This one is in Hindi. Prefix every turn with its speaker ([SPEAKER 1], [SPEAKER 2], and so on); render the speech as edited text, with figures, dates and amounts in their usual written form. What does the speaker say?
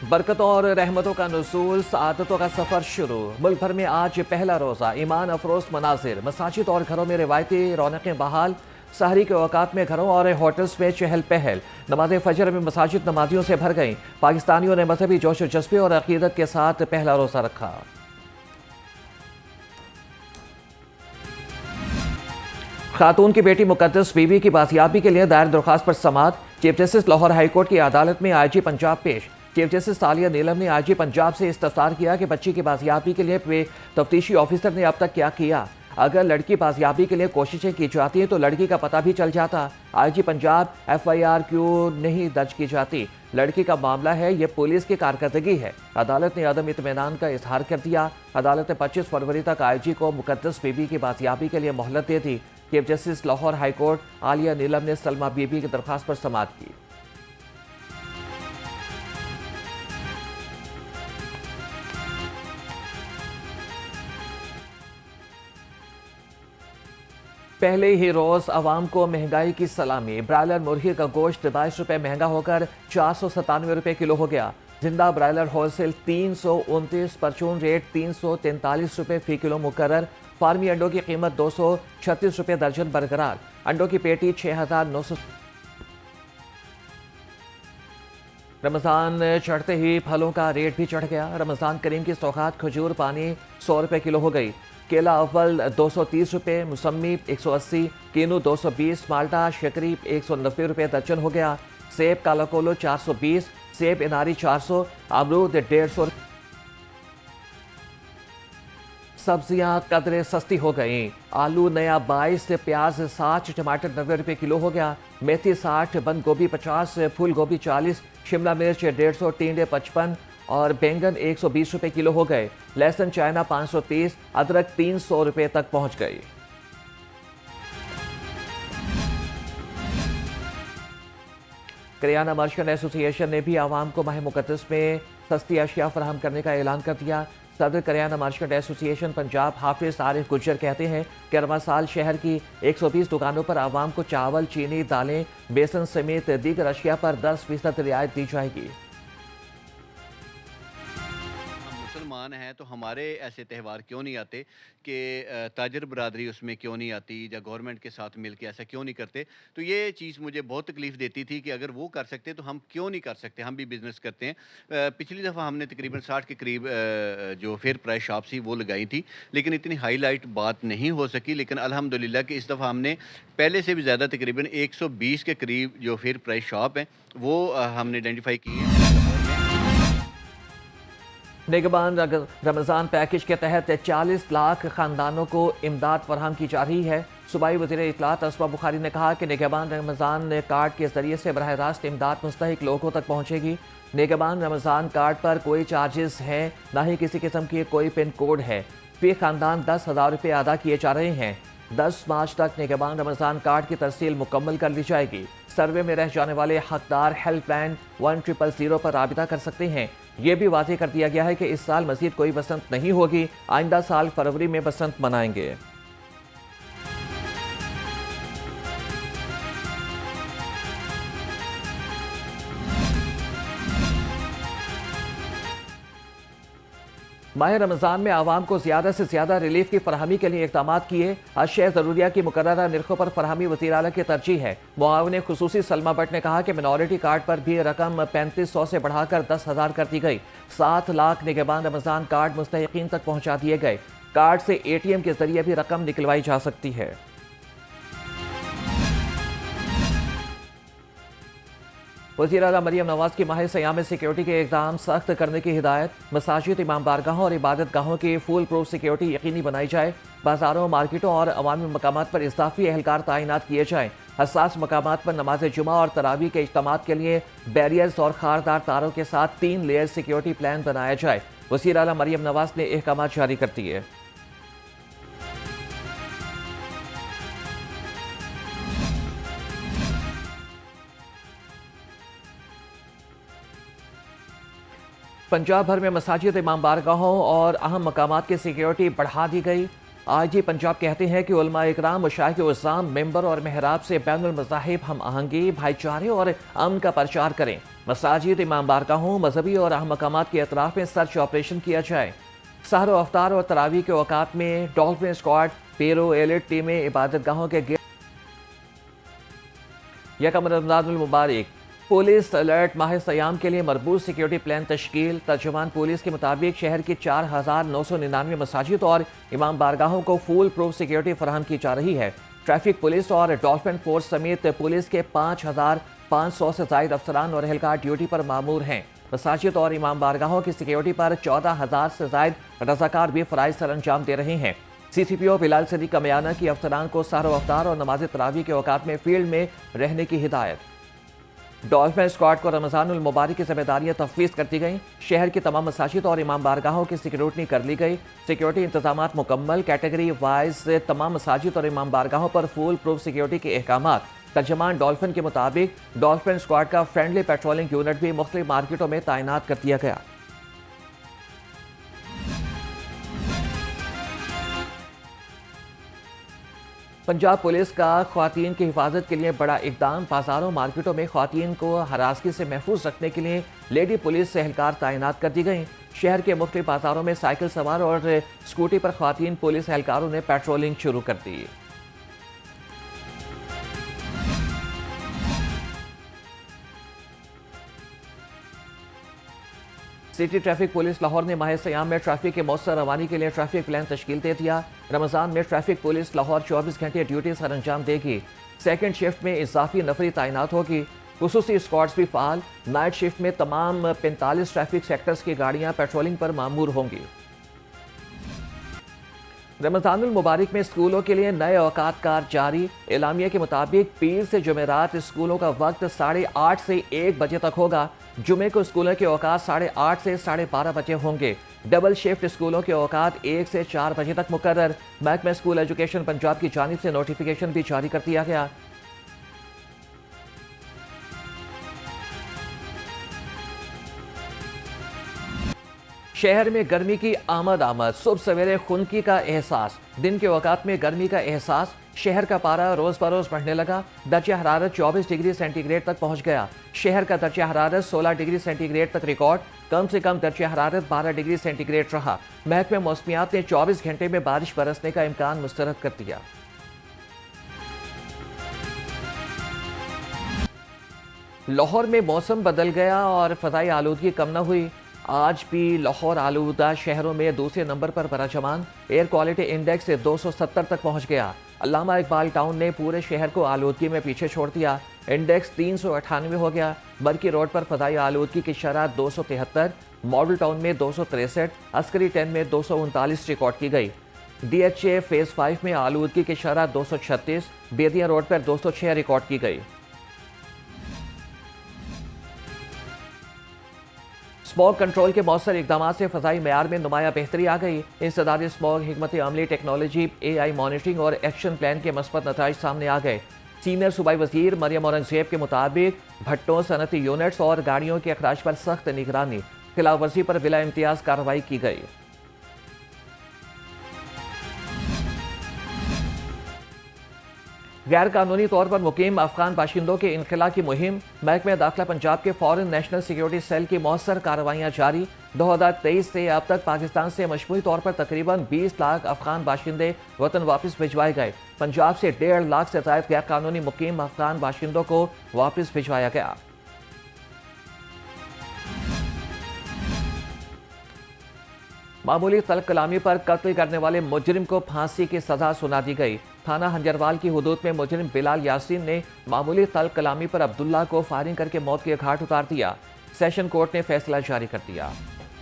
[SPEAKER 1] बरकतों और रहमतों का नुज़ूल, सआदतों का सफ़र शुरू। मुल्क भर में आज पहला रोज़ा, ईमान अफरोज़ मनाजिर। मसाजिद और घरों में रिवायती रौनकें बहाल। सहरी के औकात में घरों और होटल्स में चहल पहल। नमाज फजर में मसाजिद नमाजियों से भर गईं। पाकिस्तानियों ने मजहबी जोश जज्बे और अकीदत के साथ पहला रोज़ा रखा। खातून की बेटी मुकद्दस बीबी की बाजियाबी के लिए दायर दरख्वास्त पर समाअत। Chief justice Lahore high court की अदालत में आईजी पंजाब पेश। चीफ जस्टिस तालिया नीलम ने आईजी पंजाब से इस्तफसार किया कि बच्ची की बाजियाबी के लिए तफ्तीशी ऑफिसर ने अब तक क्या किया। अगर लड़की बाजियाबी के लिए कोशिशें की जाती हैं तो लड़की का पता भी चल जाता। आईजी पंजाब FIR क्यों नहीं दर्ज की जाती? लड़की का मामला है, ये पुलिस की कारकर्दगी है। अदालत ने अदम इत्मीनान का इजहार कर दिया। अदालत ने 25 फरवरी तक आईजी को मुकद्दस बीबी की बाजियाबी के लिए मोहलत दे दी। Chief justice Lahore high court Aalia Neelam ने सलमा बीबी की दरख्वास्त पर समाअत की। पहले ही रोज अवाम को महंगाई की सलामी। ब्रायलर मुर्गी का गोश्त 22 रुपए महंगा होकर 497 रुपए किलो हो गया। जिंदा ब्रायलर होलसेल 329, परचून रेट 343 रुपए फी किलो मुकर्रर। फार्मी अंडों की कीमत 236 रुपए दर्जन बरकरार। अंडों की पेटी 6900। रमज़ान चढ़ते ही फलों का रेट भी चढ़ गया। रमज़ान करीम की सौगात खजूर पानी 100 रुपए किलो हो गई। केला अव्वल 230 रुपए, मौसमी 180, कीनू 220, माल्टा शकरी 190 रुपए दर्जन हो गया। सेब काला कोलो 420, सेब इनारी 400, अमरूद 150। सब्जियां कदरे सस्ती हो गईं। आलू नया 22, प्याज 60, टमाटर 90 रुपए किलो हो गया। मेथी 60, बंद गोभी 50, फूल गोभी 40, शिमला मिर्च 150, टींडे 55 और बैंगन 120 रुपए किलो हो गए। लहसुन चाइना 530, अदरक 300 रुपए तक पहुंच गई। करियाना मर्चेंट एसोसिएशन ने भी आवाम को माह मुकद्दस में सस्ती अशिया फराहम करने का ऐलान कर दिया। सदर करियाना मर्चेंट एसोसिएशन पंजाब हाफिज आरिफ गुज्जर कहते हैं कि रवा साल शहर की 120 दुकानों पर आवाम को चावल, चीनी, दालें, बेसन समेत दीगर अशिया पर 10% रियायत दी जाएगी।
[SPEAKER 2] मुसलमान हैं तो हमारे ऐसे त्यौहार क्यों नहीं आते कि ताजर बरादरी उसमें क्यों नहीं आती या गवर्नमेंट के साथ मिलके ऐसा क्यों नहीं करते। तो ये चीज़ मुझे बहुत तकलीफ देती थी कि अगर वो कर सकते तो हम क्यों नहीं कर सकते। हम भी बिज़नेस करते हैं। पिछली दफ़ा हमने तकरीबन 60 के करीब जो फेयर प्राइस शॉप थी वो लगाई थी, लेकिन इतनी हाईलाइट बात नहीं हो सकी। लेकिन अल्हम्दुलिल्लाह कि इस दफ़ा हमने पहले से भी ज़्यादा तकरीबन 120 के करीब जो फेयर प्राइस शॉप हैं वो हमने आइडेंटिफाई की है।
[SPEAKER 1] निगरान रमज़ान पैकेज के तहत 40 लाख खानदानों को इमदाद फराहम की जा रही है। सूबाई वज़ीर इत्तलात असमा बुखारी ने कहा कि निगरान रमज़ान कार्ड के जरिए से बराह रास्त इमदाद मुस्तहिक लोगों तक पहुँचेगी। निगरान रमज़ान कार्ड पर कोई चार्जेस हैं, ना ही किसी किस्म की कोई पिन कोड है। फी खानदान 10,000 रुपये अदा किए जा रहे हैं। 10 मार्च तक निगरान रमज़ान कार्ड की तरसील मुकम्मल कर ली जाएगी। सर्वे में रह जाने वाले हकदार हेल्पलाइन 1000 पर राबिता कर सकते हैं। ये भी वाज़ेह कर दिया गया है कि इस साल मज़ीद कोई बसंत नहीं होगी। आइंदा साल फरवरी में बसंत मनाएंगे। माह रमज़ान में आवाम को ज़्यादा से ज़्यादा रिलीफ की फरहमी के लिए इक़दाम किए। अशिया ज़रूरिया की मुकर्ररा निर्खों पर फरहमी वज़ीर आला की तरजीह है। मुआविन खुसूसी सलमा भट्ट ने कहा कि मिनॉरिटी कार्ड पर भी रकम 3500 से बढ़ाकर 10,000 कर दी गई। 7 लाख निगरान रमज़ान कार्ड मुस्तहिकीन तक पहुँचा दिए गए। कार्ड से ATM के जरिए भी रकम निकलवाई जा सकती है। वज़ीर आला मरियम नवाज की माह सयाम सिक्योरिटी के इक़दाम सख्त करने की हिदायत। मसाजिद, इमाम बारगाहों और इबादत गाहों की फुल प्रूफ सिक्योरिटी यकीनी बनाई जाए। बाजारों, मार्केटों और अवामी मकामात पर इज़ाफ़ी एहलकार तैनात किए जाएँ। हसास मकामात पर नमाज जुमा और तरावी के इज्तिमात के लिए बैरियर्स और खारदार तारों के साथ 3 लेयर सिक्योरिटी प्लान बनाया जाए। वज़ीर आला मरियम नवाज ने अहकाम जारी कर दिए। पंजाब भर में मसाजिद, इमाम बारगाहों और अहम मकामात की सिक्योरिटी बढ़ा दी गई। आईजी पंजाब कहते हैं कि उलमा इकराम, मशाइख उज़्ज़ाम, मेंबर और महराब से बैनुल मज़ाहिब हम आहंगी, भाईचारे और अमन का प्रचार करें। मसाजिद, इमाम बारगाहों, मजहबी और अहम मकामात के अतराफ में सर्च ऑपरेशन किया जाए। सहर व अफ्तार और तरावी के औकात में डॉल्फिन स्क्वाड, पेरो एलिट टीमें इबादत गाहों के यकम रमज़ानुल मुबारक पुलिस अलर्ट माह सयाम के लिए मरबूत सिक्योरिटी प्लान तश्कील। तर्जुमान पुलिस के मुताबिक शहर की 4,999 मसाजिद और इमाम बारगाहों को फुल प्रूफ सिक्योरिटी फराहम की जा रही है। ट्रैफिक पुलिस और डॉल्फिन फोर्स समेत पुलिस के 5,500 से जायद अफसरान और एहलकार ड्यूटी पर मामूर हैं। मसाजिद और इमाम बारगाहों की सिक्योरिटी पर 14,000 से जायद रजाकार भी फ़राइज़ सर अंजाम दे रहे हैं। CCPO बिलाल सदी का बयान की अफसरान को सहर अफ्तार और नमाज तरावी के औकात में फील्ड में रहने की हिदायत। डॉल्फिन स्क्वाड को रमज़ानुल मुबारक की जिम्मेदारियां तफवीज़ कर दी गई। शहर की तमाम मसाजिद और इमाम बारगाहों की सिक्योरिटी कर ली गई। सिक्योरिटी इंतजामात मुकम्मल। कैटेगरी वाइज तमाम मसाजिद और इमाम बारगाहों पर फुल प्रूफ सिक्योरिटी के अहकामात। तर्जमान डॉल्फिन के मुताबिक डॉल्फिन स्क्वाड का फ्रेंडली पेट्रोलिंग यूनिट भी मुख्तलिफ मार्केटों में तैनात कर दिया गया। पंजाब पुलिस का ख्वातीन की हिफाजत के लिए बड़ा इकदाम। बाजारों मार्केटों में ख्वातीन को हरासगी से महफूज रखने के लिए लेडी पुलिस से एहलकार तैनात कर दी गई। शहर के मुख्तलिफ बाजारों में साइकिल सवार और स्कूटी पर ख्वातीन पुलिस एहलकारों ने पेट्रोलिंग शुरू कर दी। सिटी ट्रैफिक पुलिस लाहौर ने माह सयाम में ट्रैफिक के मौसर रवानी के लिए ट्रैफिक प्लान तश्कील दे दिया। रमज़ान में ट्रैफिक पुलिस लाहौर 24 घंटे ड्यूटी सर अंजाम देगी। सेकंड शिफ्ट में इजाफी नफरी तैनात होगी। खुसूसी स्क्वाड्स भी फ़ाल। नाइट शिफ्ट में तमाम 45 ट्रैफिक सेक्टर्स की गाड़ियां पेट्रोलिंग पर मामूर होंगी। रमज़ानुल मुबारक में स्कूलों के लिए नए औकात कार जारी। एलामिया के मुताबिक पीर से जुमेरात स्कूलों का वक्त 8:30 से 1 बजे तक होगा। जुमे को स्कूलों के औकात 8:30 से 12:30 बजे होंगे। डबल शिफ्ट स्कूलों के औकात 1 से 4 बजे तक मुकर्रर। महकमा स्कूल एजुकेशन पंजाब की जानिब से नोटिफिकेशन भी जारी कर दिया गया। शहर में गर्मी की आमद। सुबह सवेरे खुनकी का एहसास। दिन के औकात में गर्मी का एहसास। शहर का पारा रोज बरोज बढ़ने लगा। दर्जा हरारत 24 डिग्री सेंटीग्रेड तक पहुंच गया। शहर का दर्जा हरारत 16 डिग्री सेंटीग्रेड तक रिकॉर्ड। कम से कम दर्जा हरारत 12 डिग्री सेंटीग्रेड रहा। महकमे मौसमियात ने 24 घंटे में बारिश बरसने का इम्कान मुस्तरद कर दिया। लाहौर में मौसम बदल गया और फजाई आलूदगी कम न हुई। आज भी लाहौर आलूदा शहरों में दूसरे नंबर पर बराजमान। एयर क्वालिटी इंडेक्स 270 तक पहुंच गया। अल्लामा इकबाल टाउन ने पूरे शहर को आलूदगी में पीछे छोड़ दिया। इंडेक्स 398 हो गया। बरकी रोड पर फजाई आलूदगी की शरह 273, मॉडल टाउन में 263, अस्करी 10 में 239 रिकॉर्ड की गई। DHA फेज 5 में आलूदगी की शरह 236, बेदिया रोड पर 206 रिकॉर्ड की गई। स्मॉग कंट्रोल के मौसर इकदाम से फ़ज़ाई मयार में नुमाया बेहतरी आ गई। इंसदादी स्मॉग, हिकमत अमली, टेक्नोलॉजी, AI मॉनिटरिंग और एक्शन प्लान के मस्बत नताइज सामने आ गए। सीनियर सूबाई वजीर मरियम औरंगजेब के मुताबिक भट्टों, सनती यूनिट्स और गाड़ियों के अखराज पर सख्त निगरानी। खिलाफ वर्जी पर बिला इम्तियाज कार्रवाई की गई। गैर कानूनी तौर पर मुकीम अफगान बाशिंदों के इनखला की मुहिम। महकमा दाखिला पंजाब के फॉरेन नेशनल सिक्योरिटी सेल की मौसर कार्रवाइयाँ जारी। 2023 से अब तक पाकिस्तान से मजमूई तौर पर तकरीबन 20 लाख अफगान बाशिंदे वतन वापस भिजवाए गए। पंजाब से 1.5 लाख से ज़ायद गैर कानूनी मुकीम अफगान बाशिंदों को वापस भिजवाया गया। मामूली तलब कलामी पर कत्ल करने वाले मुजरिम को फांसी की सजा सुना दी गई। थाना हंजरवाल की हुदूद में मुजरिम बिलाल यासीन ने मामूली तलब कलामी पर अब्दुल्ला को फायरिंग करके मौत के घाट उतार दिया। सेशन कोर्ट ने फैसला जारी कर दिया।